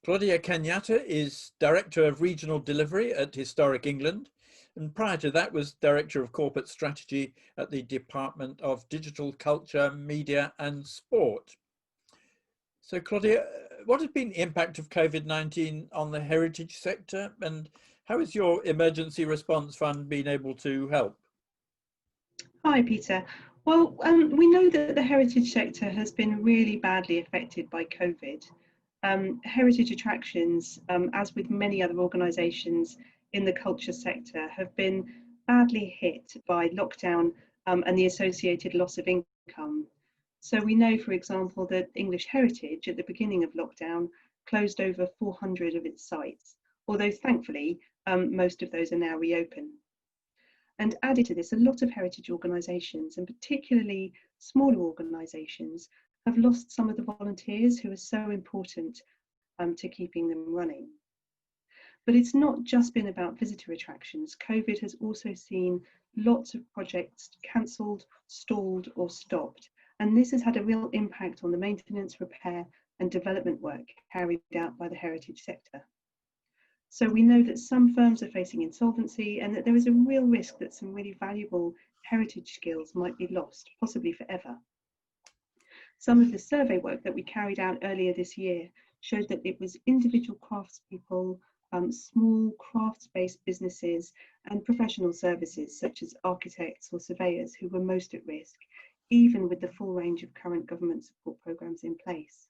Claudia Kenyatta is Director of Regional Delivery at Historic England, and prior to that was Director of Corporate Strategy at the Department of Digital Culture, Media and Sport. So Claudia, what has been the impact of COVID-19 on the heritage sector, and how has your emergency response fund been able to help? Hi, Peter. Well, we know that the heritage sector has been really badly affected by COVID. Heritage attractions, as with many other organisations in the culture sector, have been badly hit by lockdown and the associated loss of income. So we know, for example, that English Heritage at the beginning of lockdown closed over 400 of its sites, although thankfully most of those are now reopened. And added to this, a lot of heritage organisations, and particularly smaller organisations, have lost some of the volunteers who are so important to keeping them running. But it's not just been about visitor attractions. COVID has also seen lots of projects cancelled, stalled or stopped. And this has had a real impact on the maintenance, repair and development work carried out by the heritage sector. So we know that some firms are facing insolvency and that there is a real risk that some really valuable heritage skills might be lost, possibly forever. Some of the survey work that we carried out earlier this year showed that it was individual craftspeople, small crafts-based businesses and professional services such as architects or surveyors who were most at risk, even with the full range of current government support programmes in place.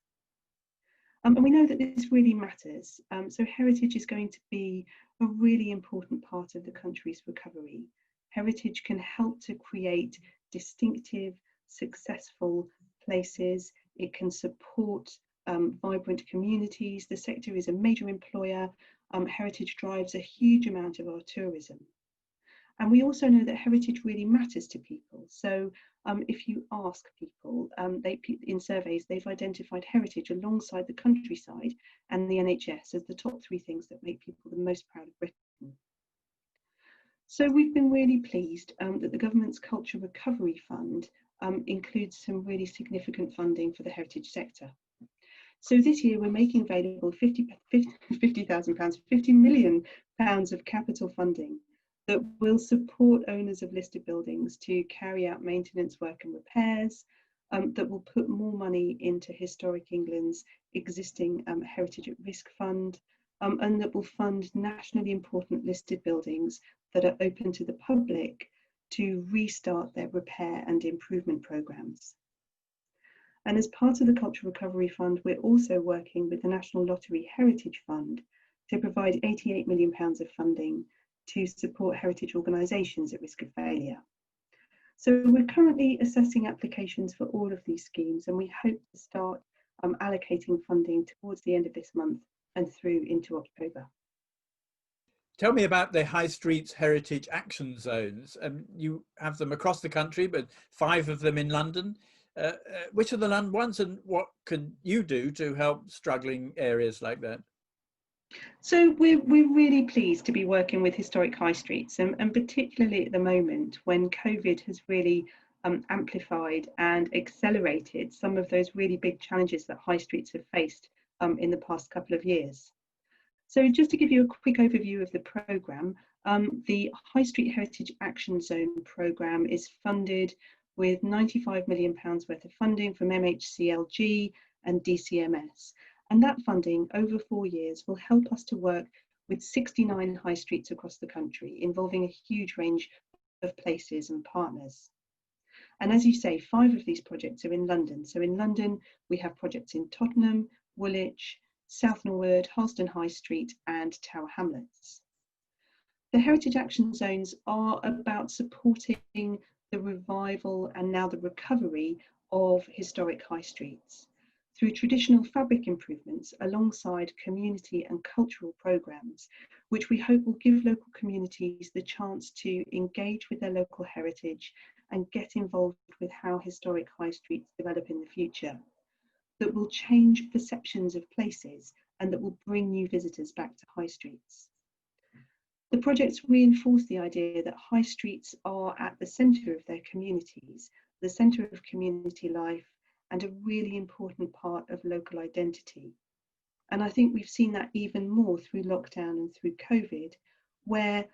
And we know that this really matters. So heritage is going to be a really important part of the country's recovery. Heritage can help to create distinctive, successful places. It can support vibrant communities. The sector is a major employer. Heritage drives a huge amount of our tourism. And we also know that heritage really matters to people. So if you ask people, in surveys, they've identified heritage alongside the countryside and the NHS as the top three things that make people the most proud of Britain. So we've been really pleased that the government's Culture Recovery Fund includes some really significant funding for the heritage sector. So this year we're making available £50,000, £50 million of capital funding that will support owners of listed buildings to carry out maintenance work and repairs, that will put more money into Historic England's existing Heritage at Risk Fund, and that will fund nationally important listed buildings that are open to the public to restart their repair and improvement programmes. And as part of the Cultural Recovery Fund, we're also working with the National Lottery Heritage Fund to provide £88 million of funding to support heritage organisations at risk of failure. So we're currently assessing applications for all of these schemes, and we hope to start allocating funding towards the end of this month and through into October. Tell me about the High Streets Heritage Action Zones. You have them across the country, but 5 of them in London. Which are the London ones, and what can you do to help struggling areas like that? So we're really pleased to be working with historic high streets, and particularly at the moment when COVID has really amplified and accelerated some of those really big challenges that high streets have faced in the past couple of years. So just to give you a quick overview of the programme, the High Street Heritage Action Zone programme is funded with £95 million worth of funding from MHCLG and DCMS. And that funding over 4 years will help us to work with 69 high streets across the country, involving a huge range of places and partners. And as you say, 5 of these projects are in London. So in London, we have projects in Tottenham, Woolwich, South Norwood, Harlesden High Street and Tower Hamlets. The Heritage Action Zones are about supporting the revival and now the recovery of historic high streets through traditional fabric improvements alongside community and cultural programmes, which we hope will give local communities the chance to engage with their local heritage and get involved with how historic high streets develop in the future, that will change perceptions of places and that will bring new visitors back to high streets. The projects reinforce the idea that high streets are at the centre of their communities, the centre of community life, and a really important part of local identity. And I think we've seen that even more through lockdown and through COVID, where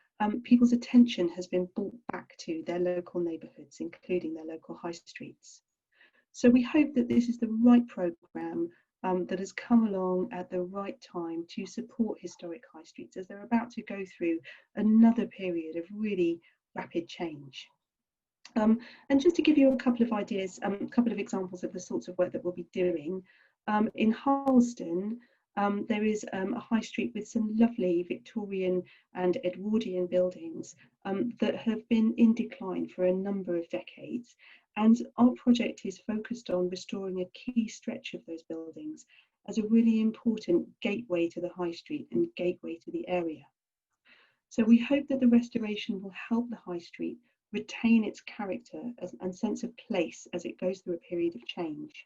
people's attention has been brought back to their local neighbourhoods, including their local high streets. So we hope that this is the right programme that has come along at the right time to support historic high streets as they're about to go through another period of really rapid change. And just to give you a couple of ideas, a couple of examples of the sorts of work that we'll be doing, in Harlesden, there is a high street with some lovely Victorian and Edwardian buildings that have been in decline for a number of decades. And our project is focused on restoring a key stretch of those buildings as a really important gateway to the high street and gateway to the area. So we hope that the restoration will help the high street retain its character and sense of place as it goes through a period of change.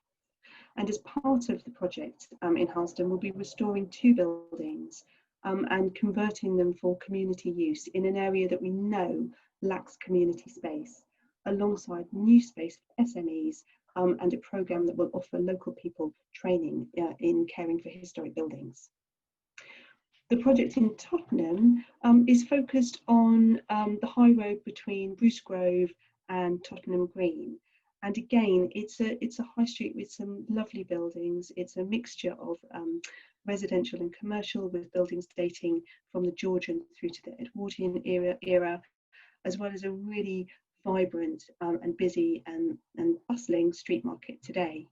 And as part of the project in Harlesden, we'll be restoring 2 buildings and converting them for community use in an area that we know lacks community space, alongside new space for SMEs and a programme that will offer local people training in caring for historic buildings. The project in Tottenham is focused on the high road between Bruce Grove and Tottenham Green. And again, it's a high street with some lovely buildings. It's a mixture of residential and commercial, with buildings dating from the Georgian through to the Edwardian era, as well as a really vibrant and busy and bustling street market today.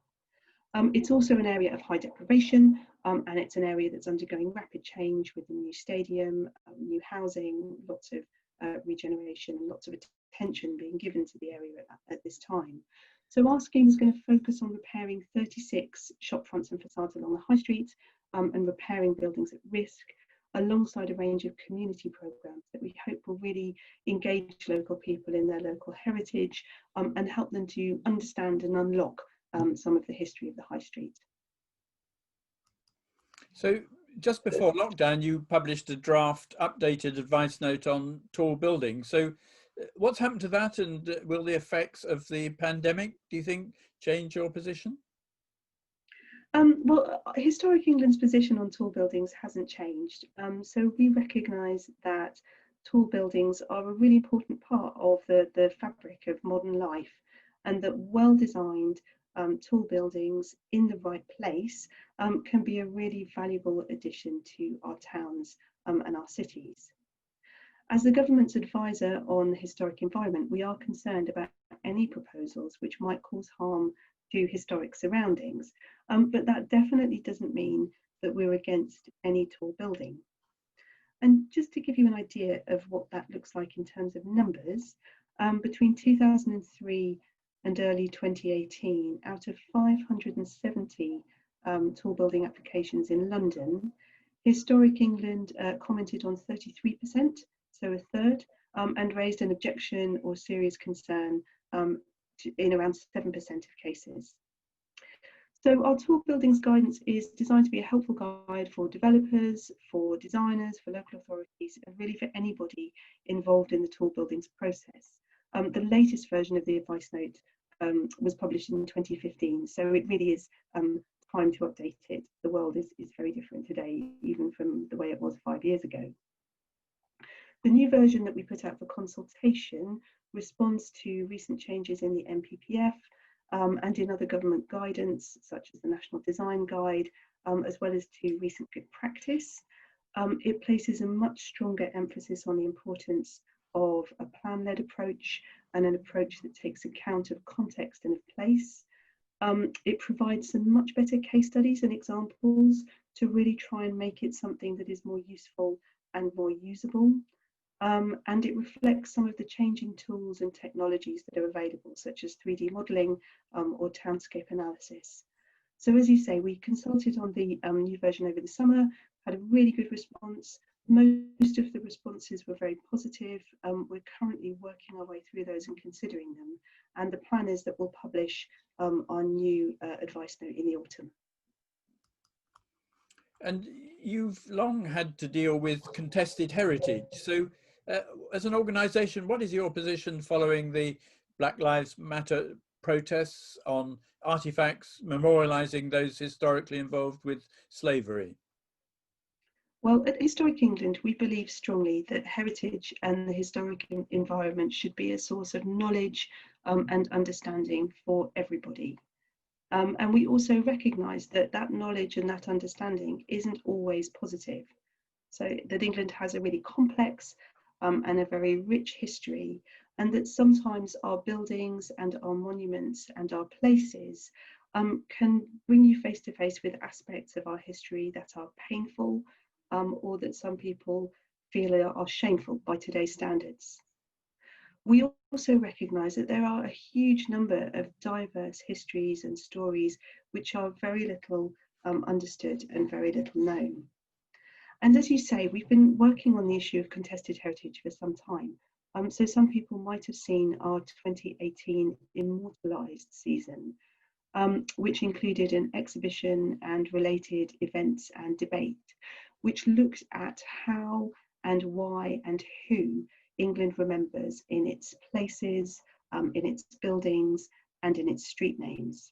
It's also an area of high deprivation, and it's an area that's undergoing rapid change with the new stadium, new housing, lots of regeneration, and lots of attention being given to the area at this time. So our scheme is going to focus on repairing 36 shop fronts and facades along the high street and repairing buildings at risk, alongside a range of community programmes that we hope will really engage local people in their local heritage and help them to understand and unlock some of the history of the high street. So just before lockdown, you published a draft updated advice note on tall buildings. So what's happened to that, and will the effects of the pandemic, do you think, change your position? Well, Historic England's position on tall buildings hasn't changed. So we recognise that tall buildings are a really important part of the fabric of modern life, and that well-designed tall buildings in the right place can be a really valuable addition to our towns and our cities. As the government's advisor on the historic environment, we are concerned about any proposals which might cause harm to historic surroundings, but that definitely doesn't mean that we're against any tall building. And just to give you an idea of what that looks like in terms of numbers, between 2003 and early 2018, out of 570 tall building applications in London, Historic England commented on 33%, so a third, and raised an objection or serious concern in around 7% of cases. So our tall buildings guidance is designed to be a helpful guide for developers, for designers, for local authorities, and really for anybody involved in the tall buildings process. The latest version of the advice note was published in 2015, so it really is time to update it. The world is very different today, even from the way it was 5 years ago. The new version that we put out for consultation responds to recent changes in the NPPF and in other government guidance, such as the National Design Guide, as well as to recent good practice. It places a much stronger emphasis on the importance of a plan-led approach and an approach that takes account of context and of place. It provides some much better case studies and examples to really try and make it something that is more useful and more usable. And it reflects some of the changing tools and technologies that are available, such as 3D modelling or townscape analysis. So as you say, we consulted on the new version over the summer, had a really good response. Most of the responses were very positive. We're currently working our way through those and considering them. And the plan is that we'll publish our new advice note in the autumn. And you've long had to deal with contested heritage. So as an organisation, what is your position following the Black Lives Matter protests on artefacts memorialising those historically involved with slavery? Well, at Historic England, we believe strongly that heritage and the historic environment should be a source of knowledge and understanding for everybody. And we also recognise that that knowledge and that understanding isn't always positive. So that England has a really complex and a very rich history, and that sometimes our buildings and our monuments and our places can bring you face to face with aspects of our history that are painful or that some people feel are shameful by today's standards. We also recognise that there are a huge number of diverse histories and stories which are very little understood and very little known. And as you say, we've been working on the issue of contested heritage for some time. So some people might have seen our 2018 Immortalised season, which included an exhibition and related events and debate, which looked at how and why and who England remembers in its places, in its buildings, and in its street names.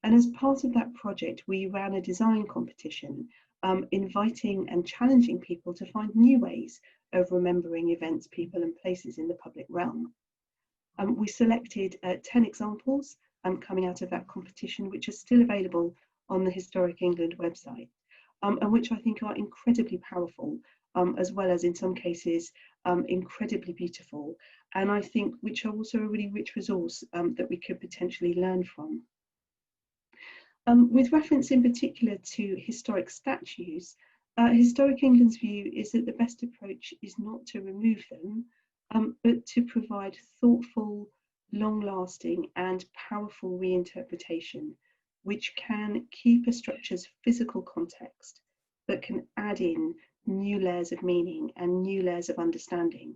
And as part of that project, we ran a design competition, inviting and challenging people to find new ways of remembering events, people, and places in the public realm. We selected 10 examples coming out of that competition, which are still available on the Historic England website, and which I think are incredibly powerful, as well as in some cases incredibly beautiful, and I think which are also a really rich resource that we could potentially learn from. With reference in particular to historic statues, Historic England's view is that the best approach is not to remove them, but to provide thoughtful, long-lasting and powerful reinterpretation, which can keep a structure's physical context, but can add in new layers of meaning and new layers of understanding.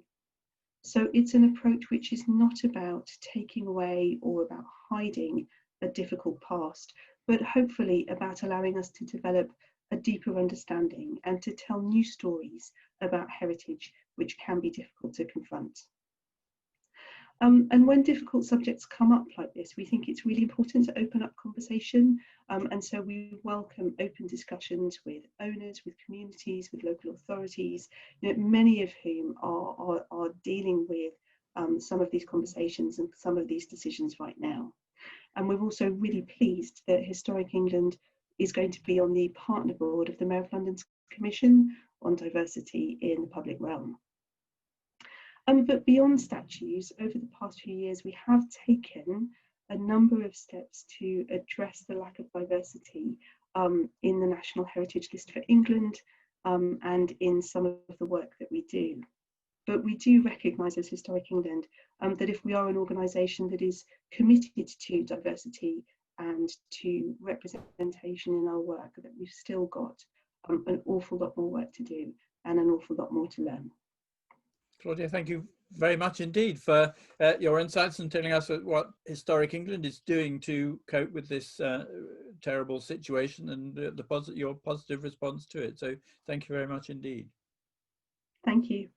So it's an approach which is not about taking away or about hiding a difficult past, but hopefully about allowing us to develop a deeper understanding and to tell new stories about heritage which can be difficult to confront. And when difficult subjects come up like this, we think it's really important to open up conversation. And so we welcome open discussions with owners, with communities, with local authorities, many of whom are dealing with some of these conversations and some of these decisions right now. And we're also really pleased that Historic England is going to be on the partner board of the Mayor of London's Commission on Diversity in the Public Realm. But beyond statues, over the past few years, we have taken a number of steps to address the lack of diversity in the National Heritage List for England and in some of the work that we do. But we do recognise as Historic England that if we are an organisation that is committed to diversity and to representation in our work, that we've still got an awful lot more work to do and an awful lot more to learn. Claudia, thank you very much indeed for your insights and telling us what Historic England is doing to cope with this terrible situation and your positive response to it. So thank you very much indeed. Thank you.